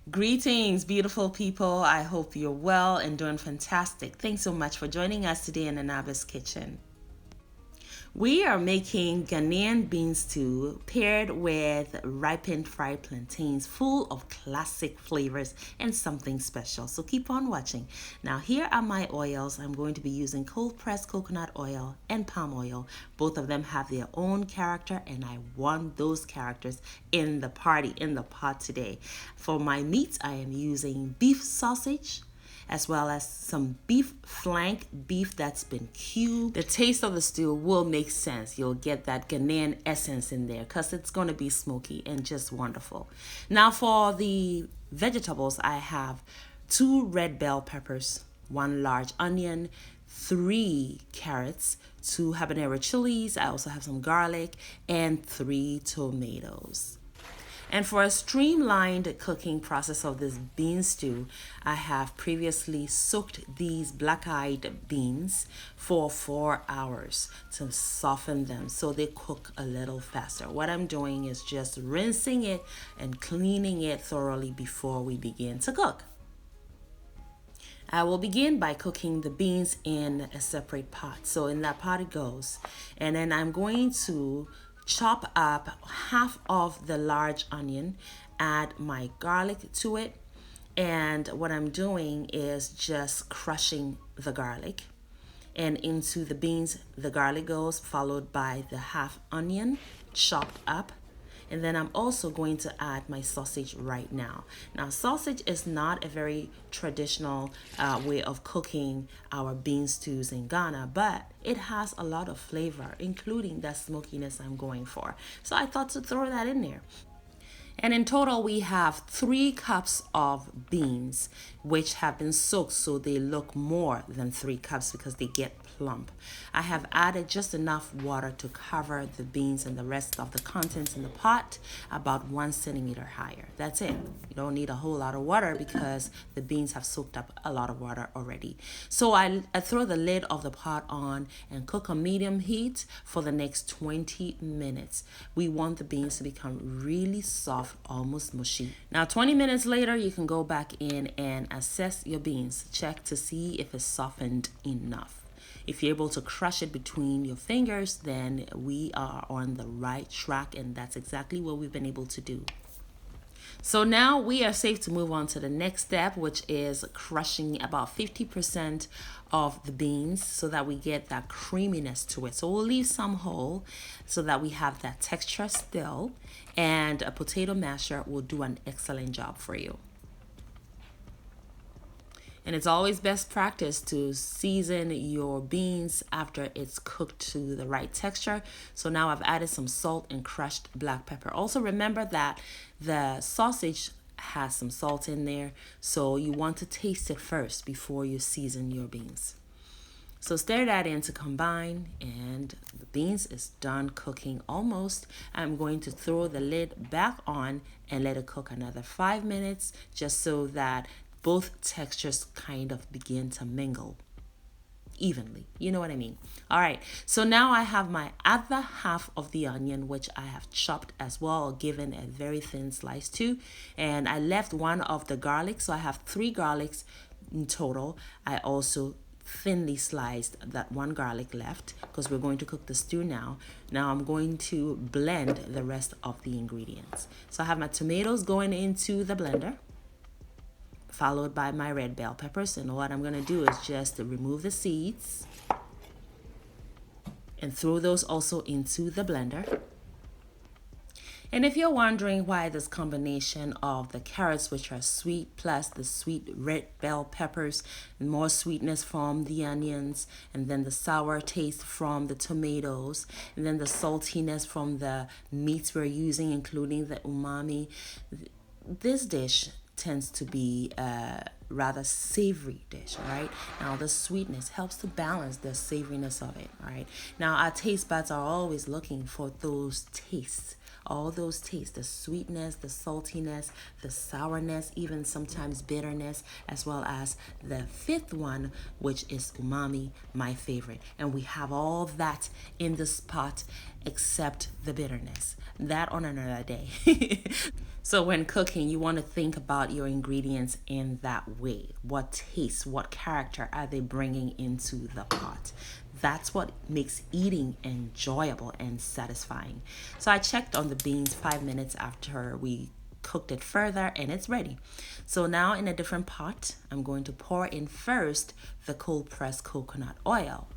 Greetings, beautiful people. I hope you're well and doing fantastic. Thanks so much for joining us today in Anaba's Kitchen. We are making Ghanaian bean stew paired with ripened fried plantains, full of classic flavors and something special. So keep on watching. Now, here are my oils. I'm going to be using cold pressed coconut oil and palm oil. Both of them have their own character, and I want those characters in the pot today. For my meats, I am using beef sausage, as well as some beef flank, beef that's been cubed. The taste of the stew will make sense. You'll get that Ghanaian essence in there because it's going to be smoky and just wonderful. Now for the vegetables, I have 2 red bell peppers, 1 large onion, 3 carrots, 2 habanero chilies. I also have some garlic and 3 tomatoes. And for a streamlined cooking process of this bean stew, I have previously soaked these black-eyed beans for 4 hours to soften them so they cook a little faster. What I'm doing is just rinsing it and cleaning it thoroughly before we begin to cook. I will begin by cooking the beans in a separate pot. So in that pot it goes. And then I'm going to chop up half of the large onion, add my garlic to it, and what I'm doing is just crushing the garlic. And into the beans, the garlic goes, followed by the half onion chopped up. And then I'm also going to add my sausage right now. Now, sausage is not a very traditional way of cooking our bean stews in Ghana, but it has a lot of flavor, including that smokiness I'm going for. So I thought to throw that in there. And in total, we have 3 cups of beans, which have been soaked so they look more than 3 cups because they get plump. I have added just enough water to cover the beans and the rest of the contents in the pot, about 1 centimeter higher. That's it. You don't need a whole lot of water because the beans have soaked up a lot of water already. So I throw the lid of the pot on and cook on medium heat for the next 20 minutes. We want the beans to become really soft, almost mushy. Now 20 minutes later, you can go back in and assess your beans. Check to see if it's softened enough. If you're able to crush it between your fingers, then we are on the right track, and that's exactly what we've been able to do. So now we are safe to move on to the next step, which is crushing about 50% of the beans so that we get that creaminess to it. So we'll leave some whole so that we have that texture still, and a potato masher will do an excellent job for you. And it's always best practice to season your beans after it's cooked to the right texture. So now I've added some salt and crushed black pepper. Also remember that the sausage has some salt in there, so you want to taste it first before you season your beans. So stir that in to combine, and the beans is done cooking almost. I'm going to throw the lid back on and let it cook another 5 minutes just so that both textures kind of begin to mingle evenly. You know what I mean? All right, so now I have my other half of the onion, which I have chopped as well, given a very thin slice too. And I left 1 of the garlic, so I have 3 garlics in total. I also thinly sliced that 1 garlic left because we're going to cook the stew now. Now I'm going to blend the rest of the ingredients. So I have my tomatoes going into the blender, followed by my red bell peppers. And what I'm going to do is just remove the seeds and throw those also into the blender. And if you're wondering why this combination of the carrots, which are sweet, plus the sweet red bell peppers, more sweetness from the onions, and then the sour taste from the tomatoes, and then the saltiness from the meats we're using, including the umami, this dish tends to be rather savory dish, right? Now the sweetness helps to balance the savoriness of it, right? Now our taste buds are always looking for those tastes, all those tastes, the sweetness, the saltiness, the sourness, even sometimes bitterness, as well as the fifth one, which is umami, my favorite. And we have all that in this pot except the bitterness. That on another day. So when cooking, you want to think about your ingredients in that way. What taste, what character are they bringing into the pot? That's what makes eating enjoyable and satisfying. So I checked on the beans 5 minutes after we cooked it further, and it's ready. So now in a different pot, I'm going to pour in first the cold pressed coconut oil.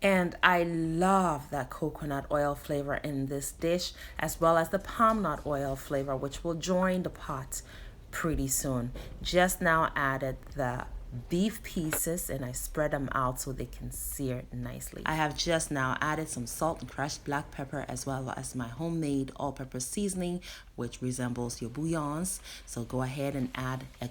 And I love that coconut oil flavor in this dish, as well as the palm nut oil flavor, which will join the pot pretty soon. Just now added the beef pieces and I spread them out so they can sear nicely. I have just now added some salt and crushed black pepper, as well as my homemade all-purpose seasoning, which resembles your bouillons. So go ahead and add a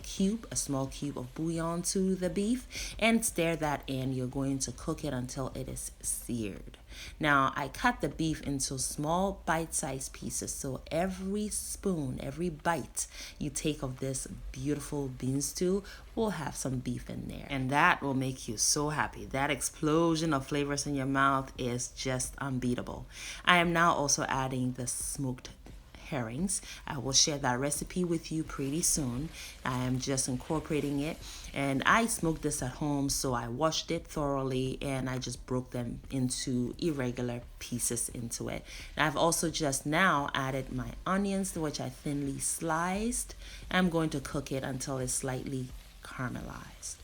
small cube of bouillon to the beef and stir that in. You're going to cook it until it is seared. Now I cut the beef into small bite-sized pieces, so every spoon, every bite you take of this beautiful bean stew will have some beef in there, and that will make you so happy. That explosion of flavors in your mouth is just unbeatable. I am now also adding the smoked herrings. I will share that recipe with you pretty soon. I am just incorporating it, and I smoked this at home, so I washed it thoroughly and I just broke them into irregular pieces into it. And I've also just now added my onions, which I thinly sliced. I'm going to cook it until it's slightly caramelized.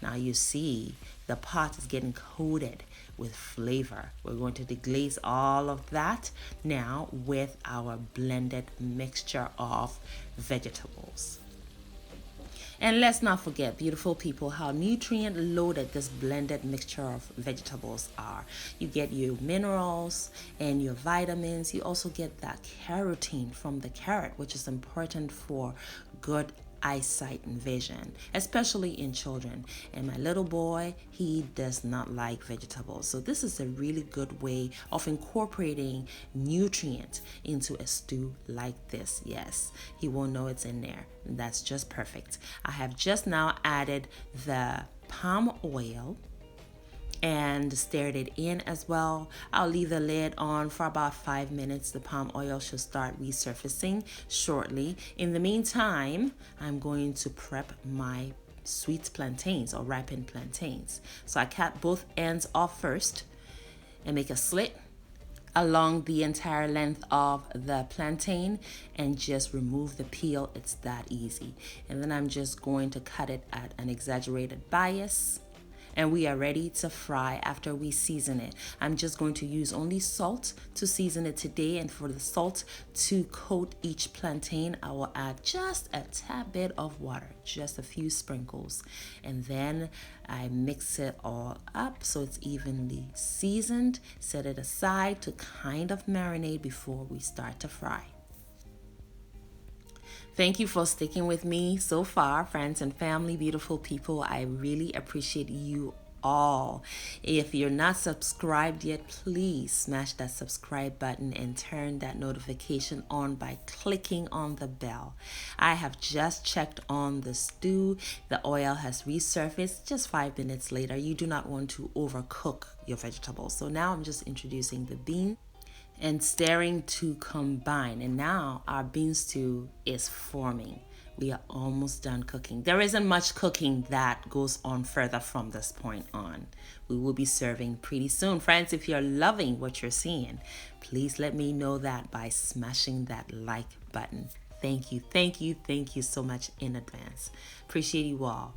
Now you see the pot is getting coated with flavor. We're going to deglaze all of that now with our blended mixture of vegetables. And let's not forget, beautiful people, how nutrient loaded this blended mixture of vegetables are. You get your minerals and your vitamins. You also get that carotene from the carrot, which is important for good eyesight and vision, especially in children. And my little boy, he does not like vegetables. So this is a really good way of incorporating nutrients into a stew like this. Yes, he won't know it's in there. That's just perfect. I have just now added the palm oil and stirred it in as well. I'll leave the lid on for about 5 minutes. The palm oil should start resurfacing shortly. In the meantime, I'm going to prep my sweet plantains or ripened plantains. So I cut both ends off first and make a slit along the entire length of the plantain and just remove the peel. It's that easy. And then I'm just going to cut it at an exaggerated bias, and we are ready to fry after we season it. I'm just going to use only salt to season it today, and for the salt to coat each plantain, I will add just a tad bit of water, just a few sprinkles, and then I mix it all up so it's evenly seasoned. Set it aside to kind of marinate before we start to fry. Thank you for sticking with me so far, friends and family, beautiful people. I really appreciate you all. If you're not subscribed yet, please smash that subscribe button and turn that notification on by clicking on the bell. I have just checked on the stew. The oil has resurfaced just 5 minutes later. You do not want to overcook your vegetables. So now I'm just introducing the bean and stirring to combine, and now our bean stew is forming. We are almost done cooking. There isn't much cooking that goes on further from this point on. We will be serving pretty soon. Friends, if you're loving what you're seeing, please let me know that by smashing that like button. Thank you, thank you, thank you so much in advance. Appreciate you all.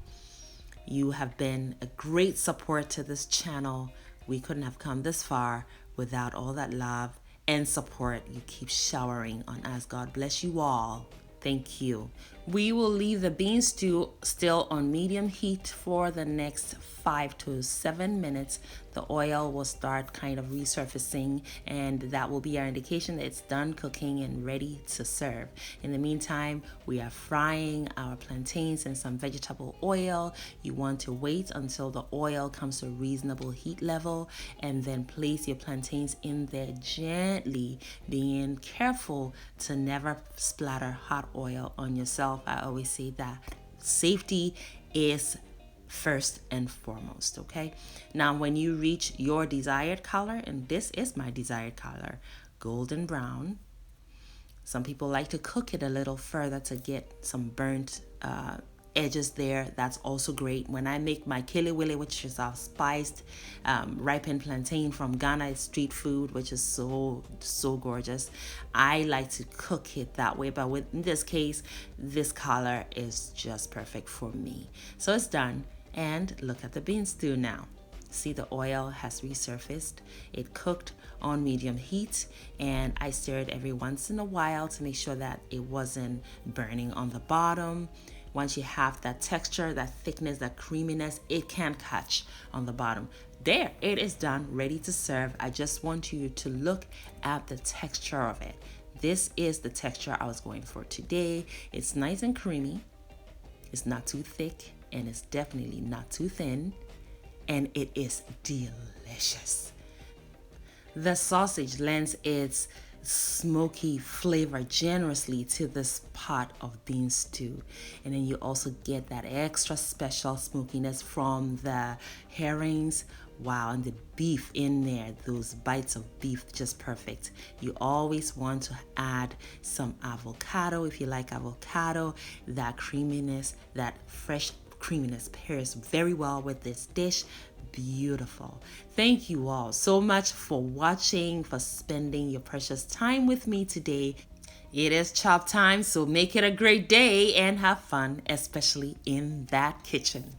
You have been a great support to this channel. We couldn't have come this far without all that love and support you keep showering on us. God bless you all. Thank you. We will leave the bean stew still on medium heat for the next 5 to 7 minutes. The oil will start kind of resurfacing, and that will be our indication that it's done cooking and ready to serve. In the meantime, we are frying our plantains in some vegetable oil. You want to wait until the oil comes to a reasonable heat level and then place your plantains in there gently, being careful to never splatter hot oil on yourself. I always say that safety is first and foremost, okay? Now, when you reach your desired color, and this is my desired color, golden brown. Some people like to cook it a little further to get some burnt edges there. That's also great. When I make my kili, which is our spiced ripened plantain from Ghana, it's street food, which is so gorgeous. I like to cook it that way, but in this case, this color is just perfect for me. So it's done, and look at the bean stew now. See, the oil has resurfaced. It cooked on medium heat, and I stirred every once in a while to make sure that it wasn't burning on the bottom. Once you have that texture, that thickness, that creaminess, it can't catch on the bottom. There, it is done, ready to serve. I just want you to look at the texture of it. This is the texture I was going for today. It's nice and creamy. It's not too thick, and it's definitely not too thin. And it is delicious. The sausage lends its smoky flavor generously to this pot of bean stew. And then you also get that extra special smokiness from the herrings. Wow, and the beef in there, those bites of beef, just perfect. You always want to add some avocado if you like avocado. That creaminess, that fresh creaminess pairs very well with this dish. Beautiful. Thank you all so much for watching, for spending your precious time with me today. It is chop time, so make it a great day and have fun, especially in that kitchen.